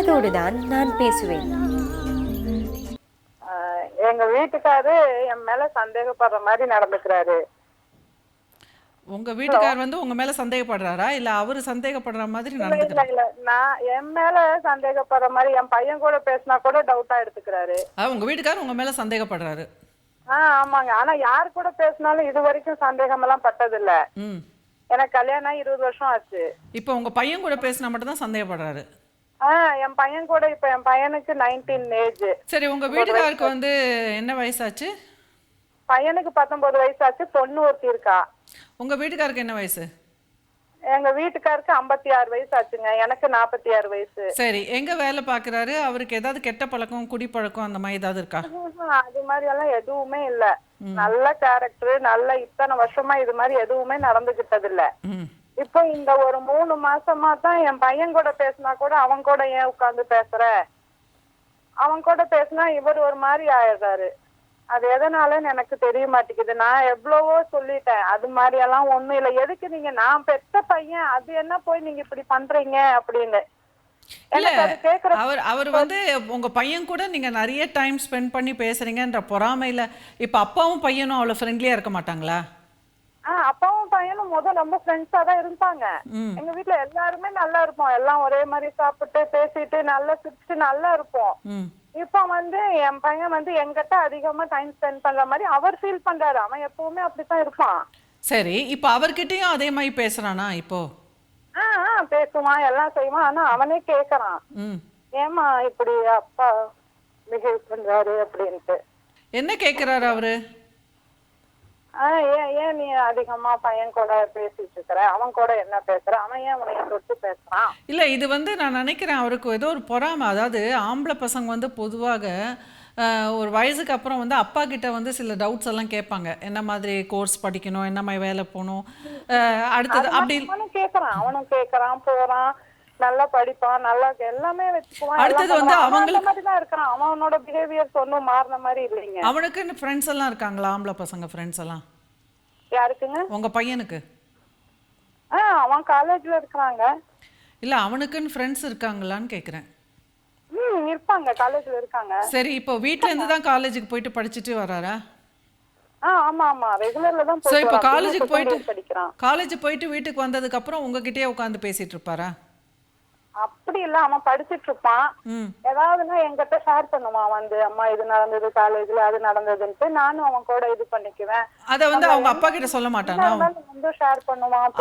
மனதோடுதான் நான் பேசுவேன். எங்க வீட்டுக்காரு என் மேல சந்தேகப்படுற மாதிரி நடந்துக்கிறாரு. உங்க வீட்டுக்கார் வந்து உங்க மேல சந்தேகப்படுறாரா இல்ல அவரு சந்தேகப்படுற மாதிரி நடந்துக்கிறாரா? இல்ல நான் என் மேல சந்தேகப்படுற மாதிரி என் பையன் கூட பேசினா கூட டவுட்டா எடுத்துக்கிறாரு. உங்க வீட்டுக்கார் உங்க மேல சந்தேகப்படுறாரு. ஆமாங்க. ஆனா யாரு கூட பேசினாலும் இது வரைக்கும் சந்தேகம் எல்லாம் பட்டதில்ல. எனக்கு கல்யாணம் 20 வருஷம் ஆச்சு. இப்ப உங்க பையன் கூட பேசினா மட்டும் தான் சந்தேகப்படுறாரு. என் பையன் கூட இப்ப என் பையனுக்கு 19 ஏஜ். சரி, உங்க வீட்டுக்காருக்கு வந்து என்ன வயசாச்சு? பையனுக்கு 19 வயசாச்சு. பொண்ணு ஒருத்தி இருக்கா. உங்க வீட்டுக்காருக்கு என்ன வயசு? எங்க வீட்டுக்காருக்கு 56 வயசு ஆச்சுங்க. எனக்கு 46 வயசு. சரி, எங்க வேலை பாக்குறாரு? அவருக்கு ஏதாவது கெட்ட பழக்கம், குடிப்பழக்கம் அந்த மாதிரி ஏதாவது இருக்கா? அது மாதிரி எல்லாம் எதுவுமே இல்ல. நல்ல கேரக்டர், நல்ல இத்தனை வருஷமா இது மாதிரி எதுவுமே நடந்துகிட்டது இல்ல. இப்போ இந்த ஒரு 3 மாசமா தான் என் பையன் கூட பேசினா கூட அவன் கூட ஏன் உட்கார்ந்து பேசுற, அவன் கூட பேசினா இவர் ஒரு மாதிரி ஆயிடுறாரு. அது எதனாலன்னு எனக்கு தெரிய மாட்டேங்குது. நான் எவ்வளவோ சொல்லிட்டேன், அது மாதிரி எல்லாம் ஒண்ணும் இல்ல. எதுக்கு நீங்க, நான் பெத்த பையன், அது என்ன போய் நீங்க இப்படி பண்றீங்க அப்படின்னு. அவர் வந்து உங்க பையன் கூட நீங்க நிறைய டைம் ஸ்பெண்ட் பண்ணி பேசுறீங்கன்ற பொறாமையில இப்ப அப்பாவும் பையனும் அவ்வளவு ஃப்ரெண்ட்லியா இருக்க மாட்டாங்களா? அப்பாவும் பையனும் முதல்ல ரொம்ப ஃப்ரெண்ட்ஸா தான் இருப்பாங்க. எங்க வீட்டுல எல்லாருமே நல்லா இருப்போம். எல்லாம் ஒரே மாதிரி சாப்பிட்டு பேசிட்டு நல்லா சிரிச்சுட்டு நல்லா இருப்போம். இப்ப வந்து என் பையன் வந்து எங்கிட்ட அதிகமா டைம் ஸ்பெண்ட் பண்ற மாதிரி அவர் ஃபீல் பண்றாரு. அவன் எப்பவுமே அப்படித்தான் இருப்பான். சரி, இப்ப அவர்கிட்டயும் அதே மாதிரி பேசுறானா? இப்போ பேசுவான், எல்லாம் செய்வான். ஆனா அவனே கேக்குறான், ஏமா இப்படி அப்பா பிஹேவ் பண்றாரு அப்படின்ட்டு. என்ன கேக்குறாரு அவரு? ஏன் நீ அதிகமா பையன் கூட பேசிட்டு இருக்கிற, அவன் கூட என்ன பேசுற, அவன் ஏன் உனைய தொட்டு பேசுறான்? இல்ல, இது வந்து நான் நினைக்கிறேன் அவருக்கு ஏதோ ஒரு பொறாமை. அதாவது ஆம்பளை பசங்க வந்து பொதுவாக ஒரு வயசுக்கு அப்புறம் வந்து அப்பா கிட்ட வந்து சில டவுட்ஸ் எல்லாம் கேட்பாங்க. என்ன மாதிரி கோர்ஸ் படிக்கணும், என்ன மாதிரி வேலை போகணும், அடுத்தது அப்படி கேட்கறான். அவனும் கேட்கறான், போறான், நல்லா படிப்பான், நல்லா எல்லாமே வச்சுக்குவான். அடுத்தது வந்து அவங்களுக்கு மாதிரி தான் இருக்கிறான். அவனோட பிஹேவியர் ஒன்னும் மாறின மாதிரி இல்லைங்க. அவனுக்கு ஃப்ரெண்ட்ஸ் எல்லாம் இருக்காங்களா? ஆம்பளை பசங்க ஃப்ரெண்ட்ஸ் எல்லாம் யாருக்குங்க? உங்க பையனுக்கு. அவன் காலேஜ்ல இருக்கிறாங்க. இல்ல, அவனுக்குன்னு ஃப்ரெண்ட்ஸ் இருக்காங்களான்னு கேக்குறேன். இருப்பாங்க, காலேஜ்ல இருக்காங்க. சரி, இப்போ வீட்ல இருந்து தான் காலேஜுக்கு போயிட்டு படிச்சிட்டு வராரா? ஆமா ஆமா, ரெகுலர்ல தான் போயிட்டு. சோ இப்போ காலேஜுக்கு போயிட்டு படிக்கிறான். காலேஜ் போயிட்டு வீட்டுக்கு வந்ததுக்கு அப்புறம் உங்ககிட்டயே உட்கார்ந்து பேசிட்டு இருப்பாரா? அப்படி இல்ல, அவன் படிச்சிட்டு இருப்பான். ஏதாவதுன்னா என்கிட்ட ஷேர் பண்ணுவான். வந்து அம்மா இது நடந்தது காலேஜ்ல, அது நடந்ததுன்ட்டு நானும் அவன் கூட இது பண்ணிக்குவேன். அத வந்து அவங்க அப்பா கிட்ட சொல்ல மாட்டானா? வந்து ஷேர் பண்ணுவான்.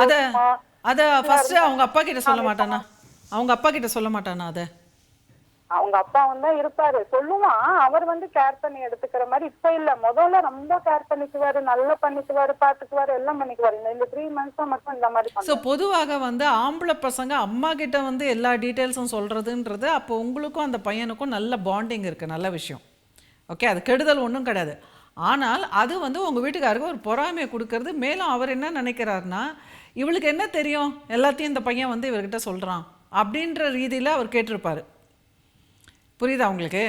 அத ஃபர்ஸ்ட் அவங்க அப்பா கிட்ட சொல்ல மாட்டானா? அவங்க அப்பா கிட்ட சொல்ல மாட்டானா? அத அவங்க அப்பா வந்து இருப்பாரு, சொல்லுவான். அவர் வந்து கேர் பண்ணி எடுத்துக்கிற மாதிரி இப்ப இல்ல. முதல்ல ரொம்ப கேர் பண்ணிக்குவாரு, நல்லா பண்ணிக்குவாரு, பாத்துக்குவாரு, எல்லாம் பண்ணிக்குவாரு. இந்த 3 months மட்டும் இந்த மாதிரி. சோ பொதுவாக வந்து ஆம்பளை பசங்க அம்மா கிட்ட வந்து எல்லா டீடைல்ஸும் சொல்றதுன்றது அப்போ உங்களுக்கும் அந்த பையனுக்கும் நல்ல பாண்டிங் இருக்கு, நல்ல விஷயம். ஓகே, அது கெடுதல் ஒன்றும் கிடையாது. ஆனால் அது வந்து உங்க வீட்டுக்காருக்கு ஒரு பொறாமையை கொடுக்கறது. மேலும் அவர் என்ன நினைக்கிறாருன்னா, இவளுக்கு என்ன தெரியும், எல்லாத்தையும் இந்த பையன் வந்து இவர்கிட்ட சொல்றான் அப்படின்ற ரீதியில அவர் கேட்டிருப்பாரு. புரியுதா உங்களுக்கு?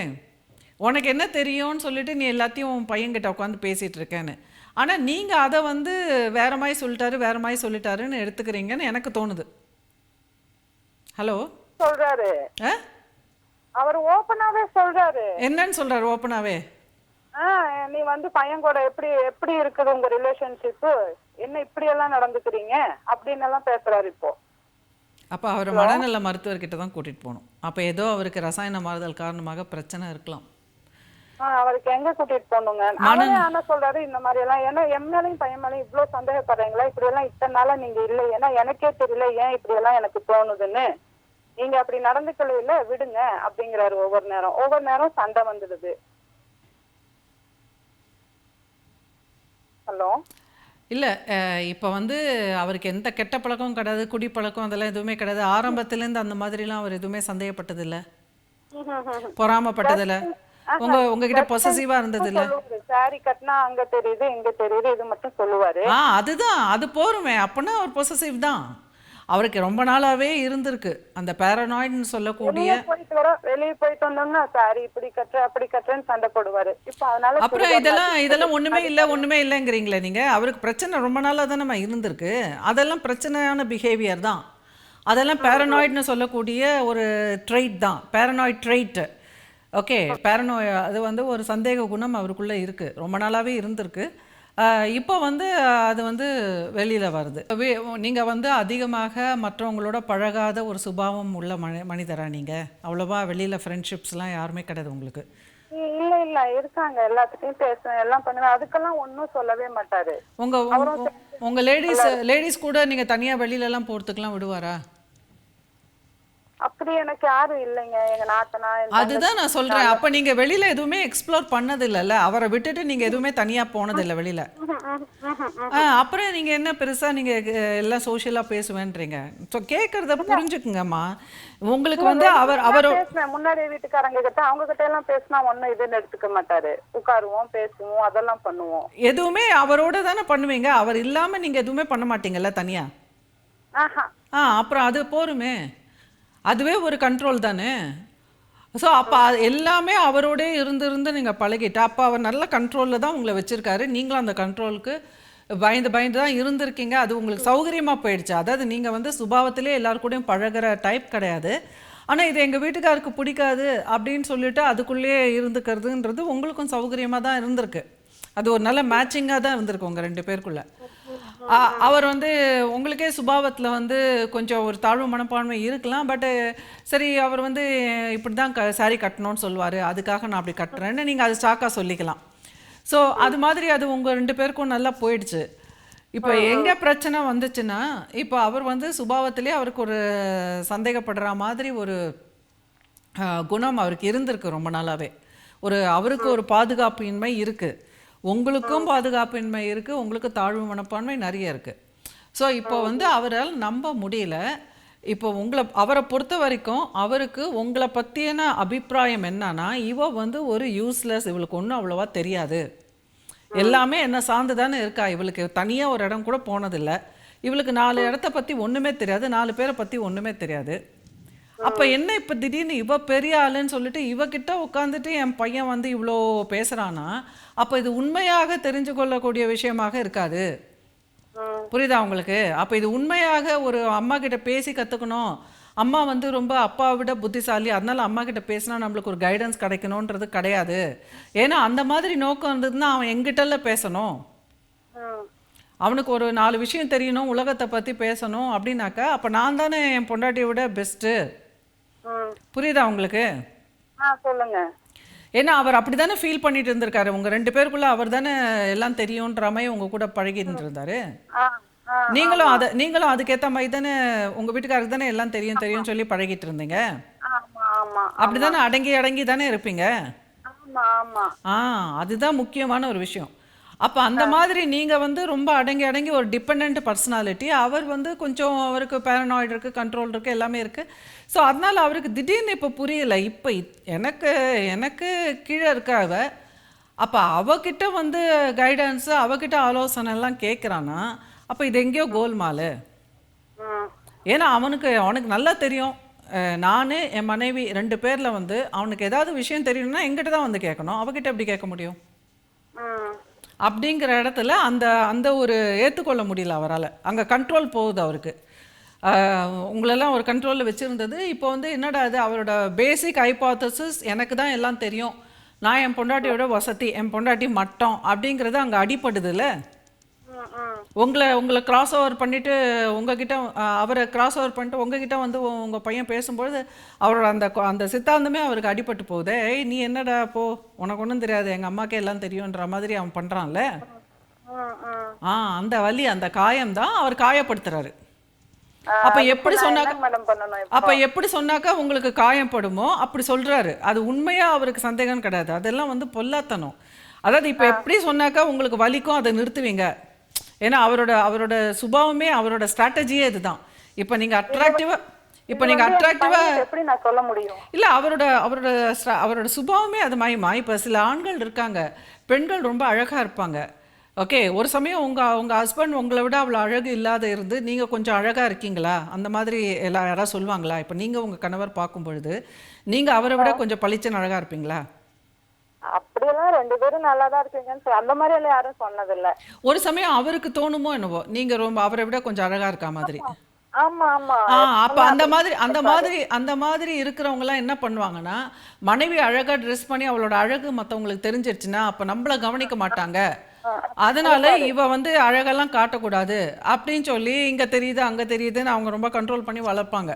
உனக்கு என்ன தெரியும்னு சொல்லிட்டு நீ எல்லாத்தையும் உன் பையன்கிட்ட உட்காந்து பேசிட்டு இருக்கேன்னு. ஆனால் நீங்கள் அதை வந்து வேற மாதிரி சொல்லிட்டாரு, வேற மாதிரி சொல்லிட்டாருன்னு எடுத்துக்கிறீங்கன்னு எனக்கு தோணுது. ஹலோ சொல்றாரு, அவர் ஓப்பனாவே சொல்றாரு. என்னன்னு சொல்றாரு ஓப்பனாவே? நீ வந்து பையன் கூட எப்படி எப்படி இருக்குது உங்க ரிலேஷன்ஷிப், என்ன இப்படி எல்லாம் நடந்துக்கிறீங்க அப்படின்னு எல்லாம் பேசுறாரு இப்போ. அப்போ அவர் மனநல மருத்துவர்கிட்ட தான் கூட்டிட்டு போகணும். அப்போ ஏதோ அவருக்கு ரசாயன மாறுதல் காரணமாக பிரச்சனை இருக்கலாம். அவருக்கு எங்க கூட்டிட்டு போகணுங்க? ஆனா சொல்றாரு இந்த மாதிரி எல்லாம். ஏன்னா என் மேலையும் பையன் மேலையும் இவ்வளவு சந்தேகப்படுறீங்களா, இப்படி எல்லாம் இத்தனை நாளா நீங்க இல்லை, ஏன்னா எனக்கே தெரியல ஏன் இப்படி எல்லாம் எனக்கு தோணுதுன்னு. நீங்க அப்படி நடந்துக்கல, இல்ல விடுங்க அப்படிங்கிறாரு. ஒவ்வொரு நேரம் சண்டை வந்துடுது. ஹலோ. இல்லை, இப்போ வந்து அவருக்கு எந்த கெட்ட பழக்கமும் கிடையாது, குடிப்பழக்கம் அதெல்லாம் எதுவுமே கிடையாது. ஆரம்பத்துலேருந்து அந்த மாதிரிலாம் அவர் எதுவுமே சந்தேகப்பட்டதில்லை, பொறாமப்பட்டதில்லை, உங்ககிட்ட பொசசிவா இருந்ததில்ல. சாரி கட்டினா அங்க தெரியுது இங்க தெரியுது இது மட்டும் சொல்லுவாரு. அதுதான், அது போருமே. அப்படின்னா அவர் பொசசிவ் தான். அவருக்கு ரொம்ப நாளாவே இருந்திருக்கு அந்த பேரனாய்டுன்னு சொல்லக்கூடிய. வெளியே போயிட்டு வந்தோம்னா சாரி இப்படி கட்டுற அப்படி கட்டுறேன்னு சண்டை போடுவாரு. இப்ப அதனால அப்புறம் இதெல்லாம் ஒண்ணுமே இல்லைங்கிறீங்களே நீங்க. அவருக்கு பிரச்சனை ரொம்ப நாளா தானே இருந்திருக்கு. அதெல்லாம் பிரச்சனையான பிஹேவியர் தான். அதெல்லாம் பேரனாய்டுன்னு சொல்லக்கூடிய ஒரு ட்ரெயிட் தான், பேரனாய்ட் ட்ரெயிட். ஓகே, பேரனோய் அது வந்து ஒரு சந்தேக குணம் அவருக்குள்ளே இருக்குது, ரொம்ப நாளாகவே இருந்திருக்கு. இப்போ வந்து அது வந்து வெளியில் வருது. நீங்கள் வந்து அதிகமாக மற்றவங்களோட பழகாத ஒரு சுபாவம் உள்ள மனிதரா நீங்கள்? அவ்வளோவா வெளியில் ஃப்ரெண்ட்ஷிப்ஸ்லாம் யாருமே கிடையாது உங்களுக்கு? இல்ல இல்ல இருக்காங்க, எல்லாத்துக்கும் பேசுவேன், எல்லாம் பண்ணுவேன், அதுக்கெல்லாம் ஒன்னும் சொல்லவே மாட்டாரு. உங்க லேடிஸ் கூட நீங்க தனியா வெளியில எல்லாம் போறதுக்குலாம் விடுவாரா? அப்படி எனக்கு யாரும் இல்லைங்க, எங்க நாத்தனா. அதுதான் நான் சொல்றேன், அப்ப நீங்க வெளியில எதுவுமே எக்ஸ்ப்ளோர் பண்ணது இல்லைல்ல, அவரை விட்டுட்டு நீங்க எதுவுமே தனியா போனது இல்லை வெளியில. அப்புறம் நீங்க என்ன பெருசா நீங்க எல்லாம் சோஷியலா பேசுவேன்றீங்க? கேட்கறத புரிஞ்சுக்குங்கம்மா. உங்களுக்கு வந்து அவர் முன்னாடி வீட்டுக்காரங்க கிட்ட அவங்க கிட்ட எல்லாம் பேசினா ஒன்னும் இதுன்னு எடுத்துக்க மாட்டாரு. உட்காருவோம், பேசுவோம், அதெல்லாம் பண்ணுவோம். எதுவுமே அவரோட தானே பண்ணுவீங்க, அவர் இல்லாம நீங்க எதுவுமே பண்ண மாட்டீங்கல்ல தனியா? அப்புறம் அது போருமே, அதுவே ஒரு கண்ட்ரோல் தானே. ஸோ அப்போ எல்லாமே அவரோடே இருந்து நீங்கள் பழகிட்டு, அப்போ அவர் நல்ல கண்ட்ரோலில் தான் உங்களை வச்சுருக்காரு. நீங்களும் அந்த கண்ட்ரோலுக்கு பயந்து தான் இருந்திருக்கீங்க. அது உங்களுக்கு சௌகரியமாக போயிடுச்சு. அதாவது நீங்கள் வந்து சுபாவத்திலே எல்லாருக்கூடையும் பழகிற டைப் கிடையாது. ஆனால் இது எங்கள் வீட்டுக்காருக்கு பிடிக்காது அப்படின்னு சொல்லிட்டு அதுக்குள்ளேயே இருந்துக்கிறதுன்றது உங்களுக்கும் சௌகரியமாக தான் இருந்திருக்கு. அது ஒரு நல்ல மேட்சிங்காக தான் இருந்திருக்கு உங்கள் 2 பேருக்குள்ள. அவர் வந்து உங்களுக்கே சுபாவத்தில் வந்து கொஞ்சம் ஒரு தாழ்வு மனப்பான்மை இருக்கலாம். பட்டு சரி, அவர் வந்து இப்படி தான் சாரி கட்டணும்னு சொல்லுவார், அதுக்காக நான் அப்படி கட்டுறேன்னு நீங்கள் அது சாக்காக சொல்லிக்கலாம். ஸோ அது மாதிரி அது உங்கள் 2 பேருக்கும் நல்லா போயிடுச்சு. இப்போ எங்கே பிரச்சனை வந்துச்சுன்னா, இப்போ அவர் வந்து சுபாவத்திலே அவருக்கு ஒரு சந்தேகப்படுற மாதிரி ஒரு குணம் அவருக்கு இருந்திருக்கு ரொம்ப நாளாகவே. அவருக்கு ஒரு பாதுகாப்பின்மை இருக்குது, உங்களுக்கும் பாதுகாப்பின்மை இருக்குது, உங்களுக்கு தாழ்வு மனப்பான்மை நிறைய இருக்குது. ஸோ இப்போ வந்து அவரால் நம்ப முடியல. இப்போ அவரை பொறுத்த வரைக்கும் அவருக்கு உங்களை பற்றின அபிப்பிராயம் என்னன்னா, இவ வந்து ஒரு யூஸ்லெஸ், இவளுக்கு ஒன்றும் அவ்வளோவா தெரியாது, எல்லாமே என்ன சார்ந்து தானே இருக்கா, இவளுக்கு தனியாக ஒரு இடம் கூட போனதில்லை, இவளுக்கு 4 இடத்த பற்றி ஒன்றுமே தெரியாது, 4 பேரை பற்றி ஒன்றுமே தெரியாது. அப்போ என்ன இப்போ திடீர்னு இவ பெரிய ஆளுன்னு சொல்லிட்டு இவகிட்ட உட்காந்துட்டு என் பையன் வந்து இவ்வளோ பேசுகிறான்னா, அப்போ இது உண்மையாக தெரிஞ்சு கொள்ளக்கூடிய விஷயமாக இருக்காது. புரியுதா உங்களுக்கு? அப்போ இது உண்மையாக ஒரு அம்மா கிட்ட பேசி கற்றுக்கணும், அம்மா வந்து ரொம்ப அப்பாவை விட புத்திசாலி, அதனால அம்மா கிட்ட பேசினா நம்மளுக்கு ஒரு கைடன்ஸ் கிடைக்கணுன்றது கிடையாது. ஏன்னா அந்த மாதிரி நோக்கம் இருந்ததுன்னா அவன் எங்கிட்டல பேசணும், அவனுக்கு ஒரு 4 விஷயம் தெரியணும், உலகத்தை பற்றி பேசணும் அப்படின்னாக்கா அப்போ நான் தானே என் பொண்டாட்டியை விட பெஸ்ட்டு. புரியுதா உங்களுக்கு? சொல்லுங்க. ஏன்னா அவர் அப்படி தானே ஃபீல் பண்ணிட்டு இருந்திருக்காரு, உங்கள் 2 பேருக்குள்ள அவர் தானே எல்லாம் தெரியுன்ற மாதிரி உங்கள் கூட பழகிட்டு இருந்தாரு. நீங்களும் அதுக்கேற்ற மாதிரி தானே உங்கள் வீட்டுக்காரருக்கு தானே எல்லாம் தெரியும் சொல்லி பழகிட்டு இருந்தீங்க. அப்படி தானே அடங்கி தானே இருப்பீங்க. அதுதான் முக்கியமான ஒரு விஷயம். அப்போ அந்த மாதிரி நீங்கள் வந்து ரொம்ப அடங்கி ஒரு டிபெண்ட் பர்சனாலிட்டி, அவர் வந்து கொஞ்சம் அவருக்கு பேரனாய்டு இருக்குது, கண்ட்ரோல் இருக்குது, எல்லாமே இருக்குது. ஸோ அதனால் அவருக்கு திடீர்னு இப்போ புரியலை, இப்போ எனக்கு கீழே இருக்க அப்போ அவகிட்ட வந்து கைடன்ஸு, அவகிட்ட ஆலோசனை எல்லாம் கேட்குறான்னா அப்போ இது எங்கேயோ கோல்மால். ஏன்னா அவனுக்கு நல்லா தெரியும், நான் என் மனைவி 2 பேரில் வந்து அவனுக்கு ஏதாவது விஷயம் தெரியணும்னா எங்கிட்ட தான் வந்து கேட்கணும், அவகிட்ட எப்படி கேட்க முடியும்? அப்படிங்கிற இடத்துல அந்த ஒரு ஏற்றுக்கொள்ள முடியல அவரால். அங்கே கண்ட்ரோல் போகுது அவருக்கு. உங்களெல்லாம் ஒரு கண்ட்ரோலில் வச்சுருந்தது இப்போ வந்து என்னடா அது, அவரோட பேசிக் ஹைபாத்தசிஸ் எனக்கு தான் எல்லாம் தெரியும், நான் என் பொண்டாட்டியோட வசதி, என் பொண்டாட்டி மட்டம் அப்படிங்கிறது அங்கே அடிப்படுதுல்ல. உங்களை கிராஸ் ஓவர் பண்ணிவிட்டு உங்ககிட்ட அவரை கிராஸ் ஓவர் பண்ணிட்டு உங்ககிட்ட வந்து உங்கள் பையன் பேசும்பொழுது அவரோட அந்த சித்தாந்தமே அவருக்கு அடிபட்டு போகுது. நீ என்னடா போ, உனக்கு ஒன்றும் தெரியாது, எங்கள் அம்மாக்கே எல்லாம் தெரியுன்ற மாதிரி அவன் பண்ணுறான்ல. அந்த வலி, அந்த காயம்தான் அவர் காயப்படுத்துறாரு. அப்போ எப்படி சொன்னாக்கா உங்களுக்கு காயப்படுமோ அப்படி சொல்கிறாரு. அது உண்மையாக அவருக்கு சந்தேகம் கிடையாது, அதெல்லாம் வந்து பொல்லாத்தனம். அதாவது இப்போ எப்படி சொன்னாக்கா உங்களுக்கு வலிக்கும், அதை நிறுத்துவீங்க. ஏன்னா அவரோட சுபாவமே, அவரோட ஸ்ட்ராட்டஜியே இதுதான். இப்போ நீங்கள் அட்ராக்டிவா எப்படி நான் சொல்ல முடியும்? இல்லை, அவரோட சுபாவமே அது மயமா. இப்போ சில ஆண்கள் இருக்காங்க, பெண்கள் ரொம்ப அழகாக இருப்பாங்க. ஓகே, ஒரு சமயம் உங்கள் ஹஸ்பண்ட் உங்களை விட அவ்வளோ அழகு இல்லாத இருந்து நீங்கள் கொஞ்சம் அழகாக இருக்கீங்களா, அந்த மாதிரி யாராவது சொல்லுவாங்களா? இப்போ நீங்கள் உங்கள் கணவர் பார்க்கும் பொழுது நீங்கள் அவரை விட கொஞ்சம் பளிச்சுன்னு அழகாக இருப்பீங்களா? அப்படியெல்லாம் 2 பேரும் நல்லா தான் இருக்கீங்கன்னு அந்த மாதிரி எல்லாம் யாரும் சொன்னதில்லை. ஒரு சமயம் அவருக்கு தோணுமோ என்னவோ நீங்கள் ரொம்ப அவரை விட கொஞ்சம் அழகாக இருக்கா மாதிரி? ஆமா ஆமா அப்ப அந்த மாதிரி இருக்கிறவங்க எல்லாம் என்ன பண்ணுவாங்கன்னா, மனைவி அழகா ட்ரெஸ் பண்ணி அவளோட அழகு மத்தவங்களுக்கு தெரிஞ்சிருச்சுன்னா அப்ப நம்மள கவனிக்க மாட்டாங்க, அதனால இவ வந்து அழகெல்லாம் காட்டக்கூடாது அப்படின்னு சொல்லி இங்க தெரியுது அங்க தெரியுதுன்னு அவங்க ரொம்ப கண்ட்ரோல் பண்ணி வளர்ப்பாங்க.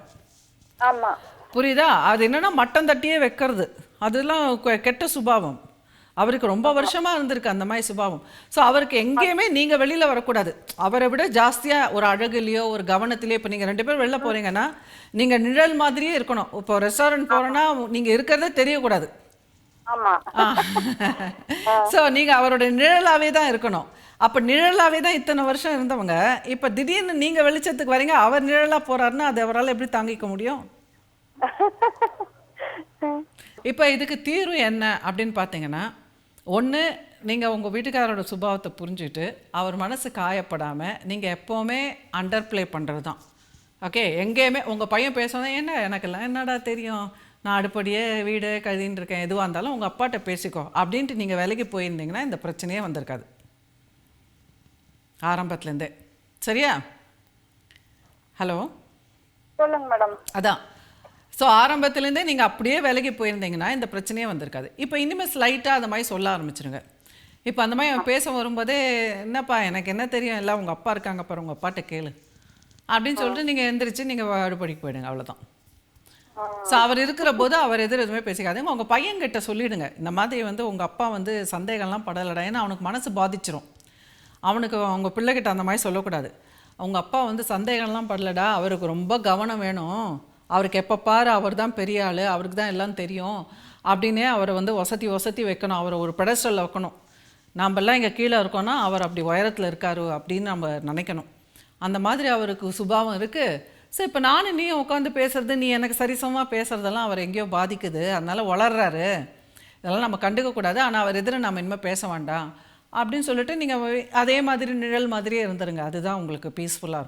ஆமா புரியுதா? அது என்னன்னா மட்டம் தட்டியே வைக்கிறது, அதெல்லாம் கெட்ட சுபாவம். அவருக்கு ரொம்ப வருஷமா இருந்திருக்கு அந்த மாதிரி சுபாவம். ஸோ அவருக்கு எங்கேயுமே நீங்க வெளியில வரக்கூடாது. அவரை விட ஜாஸ்தியா ஒரு அழகுலையோ ஒரு கவனத்திலேயோ, இப்போ நீங்க 2 பேரும் வெளில போறீங்கன்னா நீங்க நிழல் மாதிரியே இருக்கணும். இப்போ ரெஸ்டாரண்ட் போறோன்னா நீங்க இருக்கிறதே தெரியக்கூடாது. ஆமா ஸோ நீங்க அவரோட நிழலாவே தான் இருக்கணும். அப்ப நிழலாவே தான் இத்தனை வருஷம் இருந்தவங்க இப்ப திடீர்னு நீங்க வெளிச்சத்துக்கு வரீங்க, அவர் நிழலா போறாருன்னா அது அவரால் எப்படி தாங்கிக்க முடியும்? இப்போ இதுக்கு தீர்வு என்ன அப்படின்னு பார்த்தீங்கன்னா, ஒன்று நீங்கள் உங்கள் வீட்டுக்காரோட சுபாவத்தை புரிஞ்சுட்டு அவர் மனசு காயப்படாமல் நீங்கள் எப்போவுமே அண்டர் ப்ளே பண்ணுறது தான். ஓகே, எங்கேயுமே உங்கள் பையன் பேசுனா என்ன எனக்கெல்லாம் என்னடா தெரியும், நான் அடுப்படியே வீடு கழுதின்னு இருக்கேன், எதுவாக இருந்தாலும் உங்கள் அப்பாட்ட பேசிக்கோ அப்படின்ட்டு நீங்கள் வேலைக்கு போயிருந்தீங்கன்னா இந்த பிரச்சனையே வந்திருக்காது ஆரம்பத்துலேருந்தே. சரியா? ஹலோ சொல்லுங்க மேடம். அதான். ஸோ ஆரம்பத்துலேருந்தே நீங்கள் அப்படியே வேலைக்கு போயிருந்தீங்கன்னா இந்த பிரச்சனையே வந்திருக்காது. இப்போ இனிமேல் ஸ்லைட்டாக அந்த மாதிரி சொல்ல ஆரம்பிச்சிருங்க. இப்போ அந்த மாதிரி அவன் பேச வரும்போதே, என்னப்பா எனக்கு என்ன தெரியும், எல்லாம் உங்கள் அப்பா இருக்காங்க பாரு, உங்கள் அப்பாட்ட கேளு அப்படின்னு சொல்லிட்டு நீங்கள் எந்திரிச்சு நீங்கள் அடுப்படிக்கு போயிடுங்க, அவ்வளோதான். ஸோ அவர் இருக்கிற போது அவர் எதுவுமே பேசிக்காதுங்க. உங்கள் பையன்கிட்ட சொல்லிவிடுங்க, இந்த மாதிரி வந்து உங்கள் அப்பா வந்து சந்தேகம்லாம் படலடா, ஏன்னா அவனுக்கு மனசு பாதிச்சிரும். அவனுக்கு அவங்க பிள்ளைகிட்ட அந்த மாதிரி சொல்லக்கூடாது. அவங்க அப்பா வந்து சந்தேகம்லாம் படலடா, அவருக்கு ரொம்ப கவனம் வேணும், அவருக்கு எப்போ பாரு அவர் தான் பெரிய ஆள், அவருக்கு தான் எல்லாம் தெரியும் அப்படின்னே அவரை வந்து வசதி வைக்கணும், அவரை ஒரு பெடஸ்டலில் வைக்கணும். நாமெல்லாம் இங்கே கீழே இருக்கோன்னா அவர் அப்படி உயரத்தில் இருக்காரு அப்படின்னு நம்ம நினைக்கணும். அந்த மாதிரி அவருக்கு சுபாவம் இருக்குது. ஸோ இப்போ நானும் நீ உட்காந்து பேசுறது, நீ எனக்கு சரிசமமாக பேசுகிறதெல்லாம் அவர் எங்கேயோ பாதிக்குது, அதனால் வளர்றாரு, இதெல்லாம் நம்ம கண்டுக்கக்கூடாது, ஆனால் அவர் எதிர நம்ம இனிமேல் பேச வேண்டாம் அப்படின்னு சொல்லிட்டு நீங்கள் அதே மாதிரி நிழல் மாதிரியே இருந்துருங்க. அதுதான் உங்களுக்கு பீஸ்ஃபுல்லாக இருக்கும்.